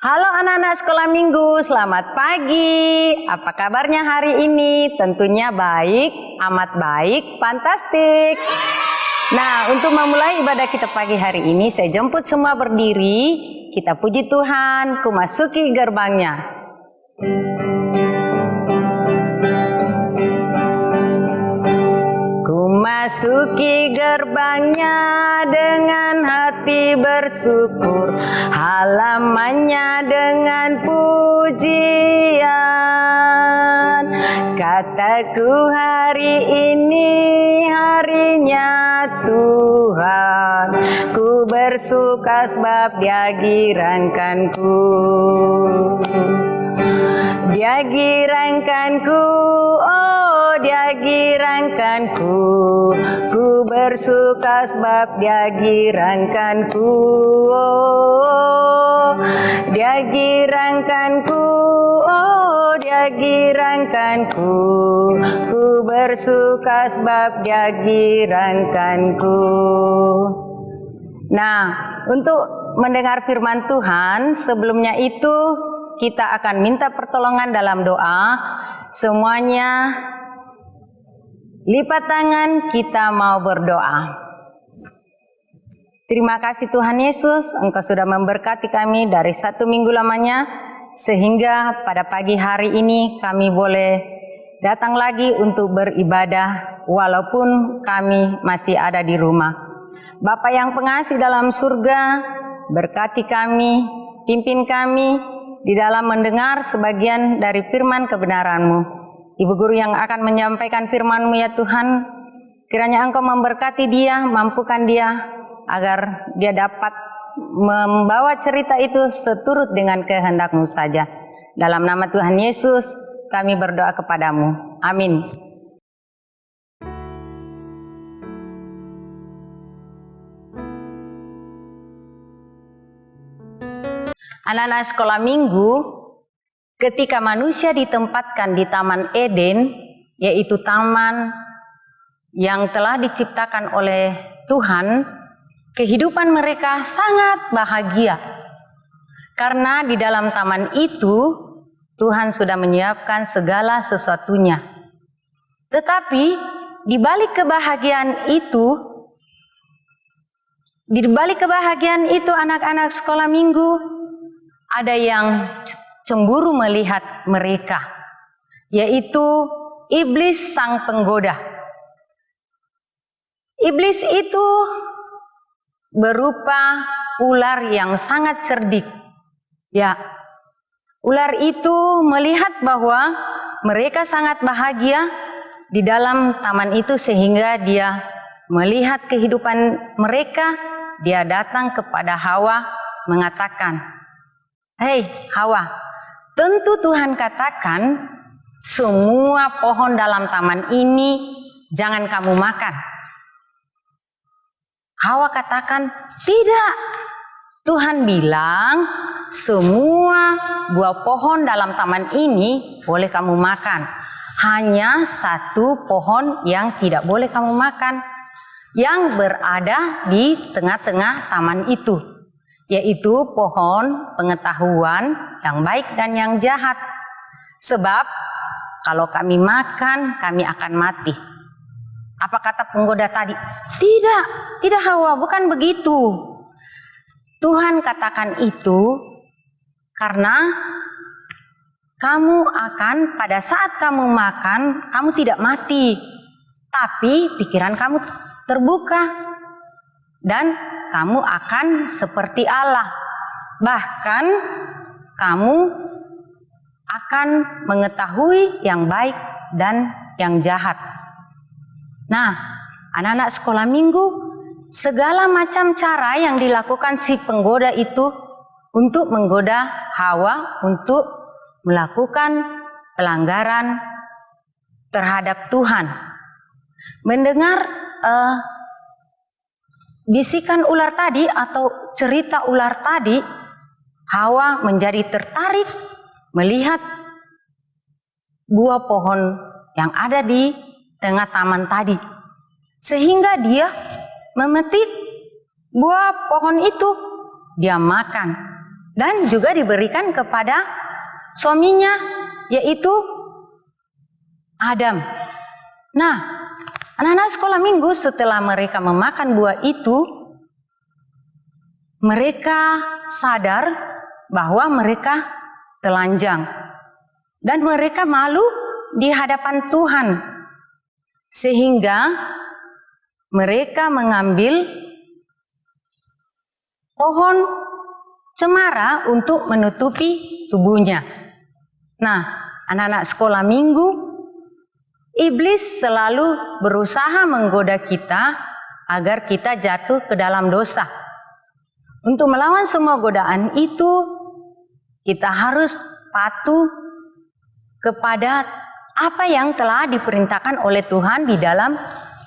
Halo anak-anak sekolah minggu, selamat pagi. Apa kabarnya hari ini? Tentunya baik, amat baik, fantastik. Nah, untuk memulai ibadah kita pagi hari ini, saya jemput semua berdiri. Kita puji Tuhan, ku masuki gerbangnya. Masuki gerbangnya dengan hati bersyukur, halamannya dengan pujian. Kataku hari ini harinya Tuhan, ku bersuka sebab Dia girangkanku. Dia girangkanku, oh Dia girangkanku. Ku bersuka sebab Dia girangkanku, oh Dia girangkanku, oh Dia girangkanku. Ku bersuka sebab Dia girangkanku. Nah, untuk mendengar firman Tuhan, sebelumnya itu kita akan minta pertolongan dalam doa. Semuanya lipat tangan, kita mau berdoa. Terima kasih Tuhan Yesus, Engkau sudah memberkati kami dari 1 minggu lamanya, sehingga pada pagi hari ini kami boleh datang lagi untuk beribadah walaupun kami masih ada di rumah. Bapa yang pengasih dalam surga, berkati kami, pimpin kami di dalam mendengar sebagian dari firman kebenaran-Mu. Ibu guru yang akan menyampaikan firman-Mu ya Tuhan, kiranya Engkau memberkati dia, mampukan dia, agar dia dapat membawa cerita itu seturut dengan kehendak-Mu saja. Dalam nama Tuhan Yesus, kami berdoa kepadamu. Amin. Anak-anak sekolah minggu, ketika manusia ditempatkan di Taman Eden, yaitu taman yang telah diciptakan oleh Tuhan, kehidupan mereka sangat bahagia. Karena di dalam taman itu, Tuhan sudah menyiapkan segala sesuatunya. Tetapi, di balik kebahagiaan itu, anak-anak sekolah minggu, ada yang cemburu melihat mereka, yaitu iblis sang penggoda. Iblis itu berupa ular yang sangat cerdik. Ya, ular itu melihat bahwa mereka sangat bahagia di dalam taman itu, sehingga dia melihat kehidupan mereka. Dia datang kepada Hawa mengatakan, "Hei Hawa, tentu Tuhan katakan semua pohon dalam taman ini jangan kamu makan." Hawa katakan, "Tidak, Tuhan bilang semua buah pohon dalam taman ini boleh kamu makan. Hanya satu pohon yang tidak boleh kamu makan, yang berada di tengah-tengah taman itu, yaitu pohon pengetahuan yang baik dan yang jahat. Sebab kalau kami makan, kami akan mati." Apa kata penggoda tadi? Tidak Hawa, bukan begitu. Tuhan katakan itu karena kamu akan, pada saat kamu makan, kamu tidak mati, tapi pikiran kamu terbuka dan kamu akan seperti Allah. Bahkan kamu akan mengetahui yang baik dan yang jahat. Nah, anak-anak sekolah minggu, segala macam cara yang dilakukan si penggoda itu untuk menggoda Hawa untuk melakukan pelanggaran terhadap Tuhan. Mendengar bisikan ular tadi atau cerita ular tadi, Hawa menjadi tertarik melihat buah pohon yang ada di tengah taman tadi, sehingga dia memetik buah pohon itu, dia makan. dan juga diberikan kepada suaminya, yaitu Adam. Nah, anak-anak sekolah minggu setelah mereka memakan buah itu, mereka sadar bahwa mereka telanjang dan mereka malu di hadapan Tuhan, sehingga mereka mengambil pohon cemara untuk menutupi tubuhnya. Nah, anak-anak sekolah minggu, iblis selalu berusaha menggoda kita agar kita jatuh ke dalam dosa. Untuk melawan semua godaan itu, kita harus patuh kepada apa yang telah diperintahkan oleh Tuhan di dalam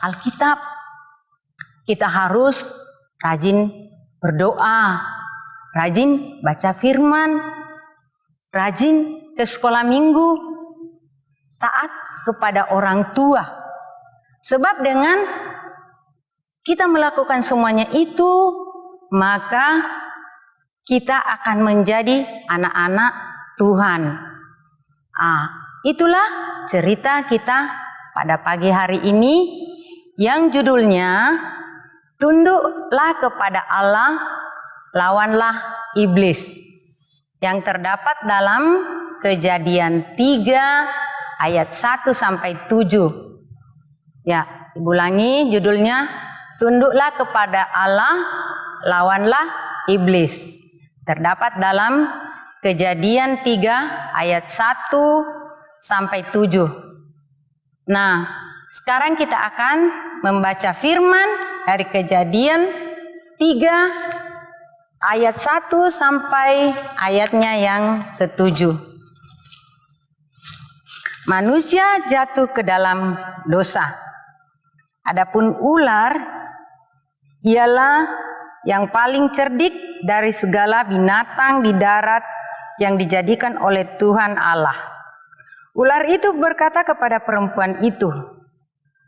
Alkitab. Kita harus rajin berdoa, rajin baca firman, rajin ke sekolah minggu, taat kepada orang tua. Sebab dengan kita melakukan semuanya itu, maka kita akan menjadi anak-anak Tuhan. Itulah cerita kita pada pagi hari ini yang judulnya Tunduklah kepada Allah, lawanlah iblis, yang terdapat dalam Kejadian 3 ayat 1 sampai 7. Ya, ulangi judulnya, Tunduklah kepada Allah, lawanlah iblis. Terdapat dalam Kejadian 3 ayat 1 sampai 7. Nah, sekarang kita akan membaca firman dari Kejadian 3 ayat 1 sampai ayatnya yang ke-7. Manusia jatuh ke dalam dosa. Adapun ular ialah yang paling cerdik dari segala binatang di darat yang dijadikan oleh Tuhan Allah. Ular itu berkata kepada perempuan itu,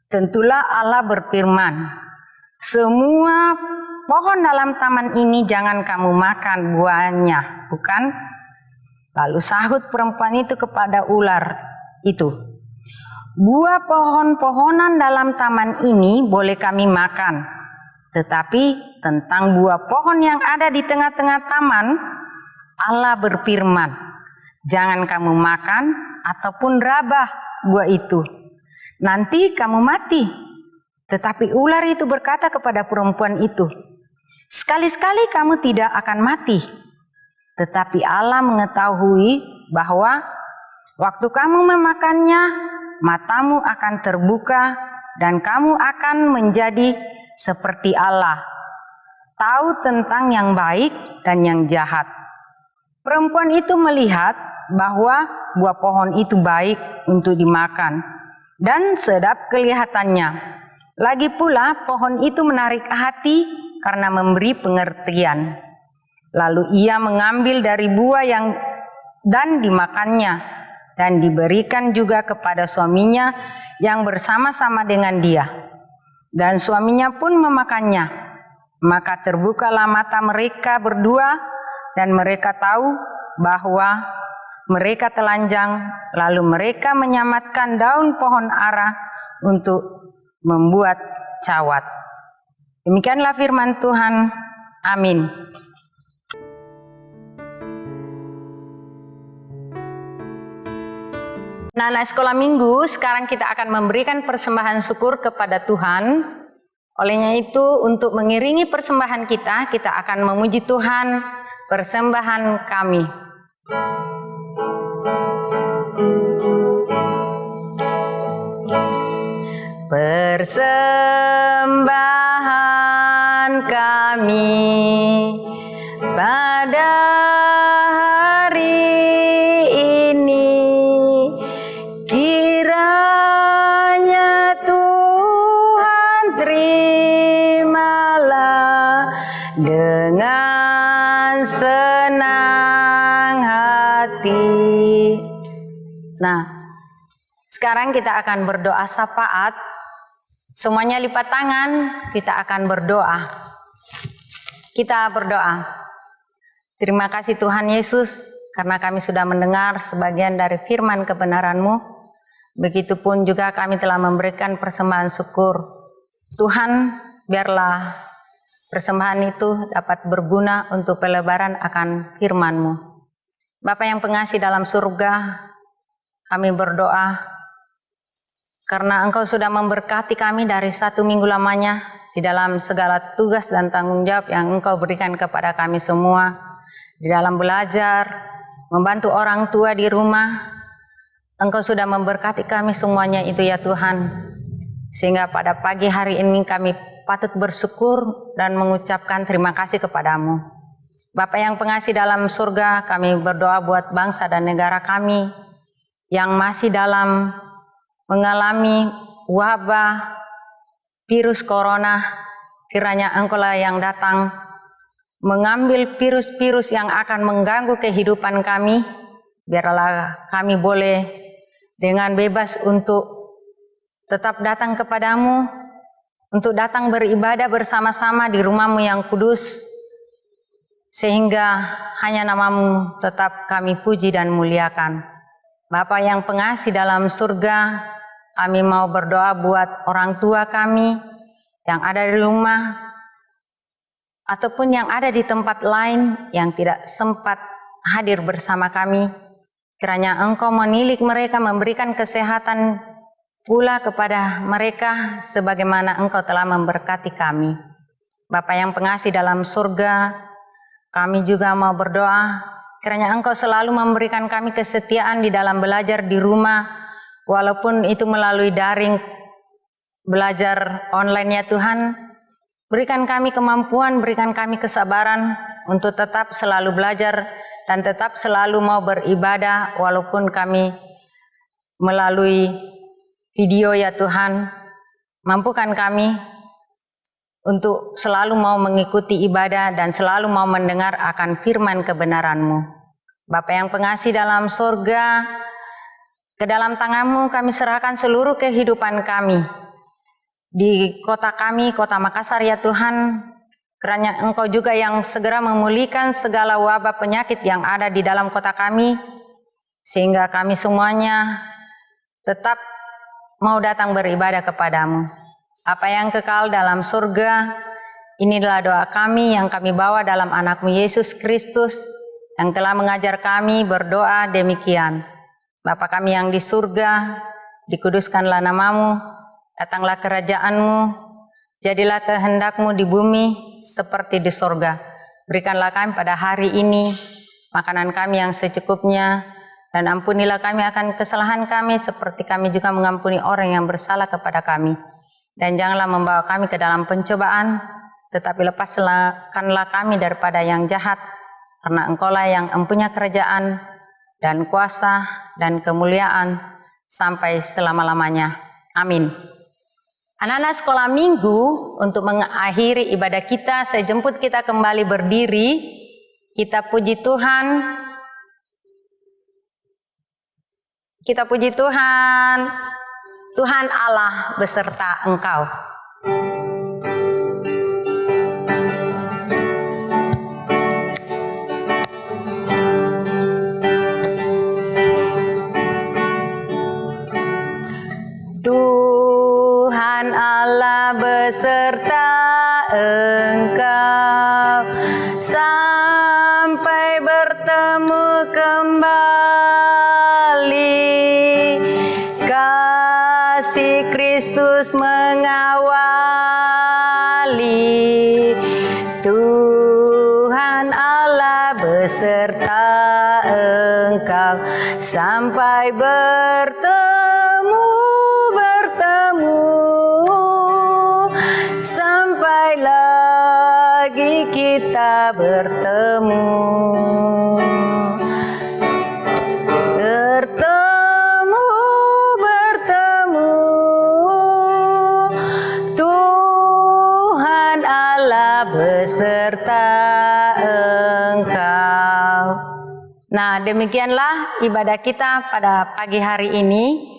tentulah Allah berfirman, semua pohon dalam taman ini jangan kamu makan buahnya, bukan? Lalu sahut perempuan itu kepada ular itu, buah pohon-pohonan dalam taman ini boleh kami makan, tetapi tentang buah pohon yang ada di tengah-tengah taman, Allah berfirman, jangan kamu makan ataupun rabah buah itu, nanti kamu mati. Tetapi ular itu berkata kepada perempuan itu, sekali-sekali kamu tidak akan mati. Tetapi Allah mengetahui bahwa waktu kamu memakannya, matamu akan terbuka dan kamu akan menjadi seperti Allah, tahu tentang yang baik dan yang jahat. Perempuan itu melihat bahwa buah pohon itu baik untuk dimakan dan sedap kelihatannya. Lagi pula pohon itu menarik hati karena memberi pengertian. Lalu ia mengambil dari buah dan dimakannya, dan diberikan juga kepada suaminya yang bersama-sama dengan dia. Dan suaminya pun memakannya. Maka terbukalah mata mereka berdua, dan mereka tahu bahwa mereka telanjang. Lalu mereka menyamatkan daun pohon ara untuk membuat cawat. Demikianlah firman Tuhan. Amin. Nah, anak sekolah minggu, sekarang kita akan memberikan persembahan syukur kepada Tuhan. Olehnya itu, untuk mengiringi persembahan kita akan memuji Tuhan, persembahan kami. Persembahan kami pada hari ini, kiranya Tuhan terimalah dengan senang hati. Nah, sekarang kita akan berdoa syafaat. Semuanya lipat tangan, kita akan berdoa. Kita berdoa. Terima kasih Tuhan Yesus, karena kami sudah mendengar sebagian dari firman kebenaran-Mu. Begitupun juga kami telah memberikan persembahan syukur. Tuhan, biarlah persembahan itu dapat berguna untuk pelebaran akan firman-Mu. Bapa yang pengasih dalam surga, kami berdoa karena Engkau sudah memberkati kami dari 1 minggu lamanya di dalam segala tugas dan tanggung jawab yang Engkau berikan kepada kami semua, di dalam belajar, membantu orang tua di rumah. Engkau sudah memberkati kami semuanya itu ya Tuhan, sehingga pada pagi hari ini kami patut bersyukur dan mengucapkan terima kasih kepadamu. Bapa yang pengasih dalam surga, kami berdoa buat bangsa dan negara kami yang masih dalam mengalami wabah virus corona. Kiranya Engkaulah yang datang mengambil virus-virus yang akan mengganggu kehidupan kami. Biarlah kami boleh dengan bebas untuk tetap datang kepadamu, untuk datang beribadah bersama-sama di rumah-Mu yang kudus, sehingga hanya nama-Mu tetap kami puji dan muliakan. Bapa yang pengasih dalam surga, kami mau berdoa buat orang tua kami yang ada di rumah, ataupun yang ada di tempat lain yang tidak sempat hadir bersama kami. Kiranya Engkau menilik mereka, memberikan kesehatan pula kepada mereka sebagaimana Engkau telah memberkati kami. Bapa yang pengasih dalam surga, kami juga mau berdoa kiranya Engkau selalu memberikan kami kesetiaan di dalam belajar di rumah, walaupun itu melalui daring belajar online ya Tuhan. Berikan kami kemampuan, berikan kami kesabaran untuk tetap selalu belajar dan tetap selalu mau beribadah walaupun kami melalui video ya Tuhan. Mampukan kami untuk selalu mau mengikuti ibadah dan selalu mau mendengar akan firman kebenaran-Mu. Bapa yang pengasih dalam surga, ke dalam tangan-Mu kami serahkan seluruh kehidupan kami. Di kota kami, kota Makassar ya Tuhan, kiranya Engkau juga yang segera memulihkan segala wabah penyakit yang ada di dalam kota kami, sehingga kami semuanya tetap mau datang beribadah kepadamu. Apa yang kekal dalam surga, inilah doa kami yang kami bawa dalam anak-Mu Yesus Kristus, yang telah mengajar kami berdoa demikian. Bapa kami yang di surga, dikuduskanlah nama-Mu, datanglah kerajaan-Mu, jadilah kehendak-Mu di bumi seperti di surga. Berikanlah kami pada hari ini makanan kami yang secukupnya, dan ampunilah kami akan kesalahan kami seperti kami juga mengampuni orang yang bersalah kepada kami. Dan janganlah membawa kami ke dalam pencobaan, tetapi lepaskanlah kami daripada yang jahat, karena Engkaulah yang empunya kerajaan dan kuasa dan kemuliaan sampai selama-lamanya. Amin. Anak-anak sekolah minggu, untuk mengakhiri ibadah kita, saya jemput kita kembali berdiri. Kita puji Tuhan. Kita puji Tuhan. Tuhan Allah beserta engkau. Tuhan Allah beserta engkau sampai bertemu kembali. Kasih Kristus mengawali. Tuhan Allah beserta engkau sampai bertemu, sampai lagi kita bertemu. Tuhan Allah beserta engkau. Nah, demikianlah ibadah kita pada pagi hari ini.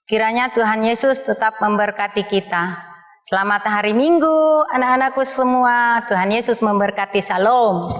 Kiranya Tuhan Yesus tetap memberkati kita. Selamat hari Minggu, anak-anakku semua. Tuhan Yesus memberkati. Salam.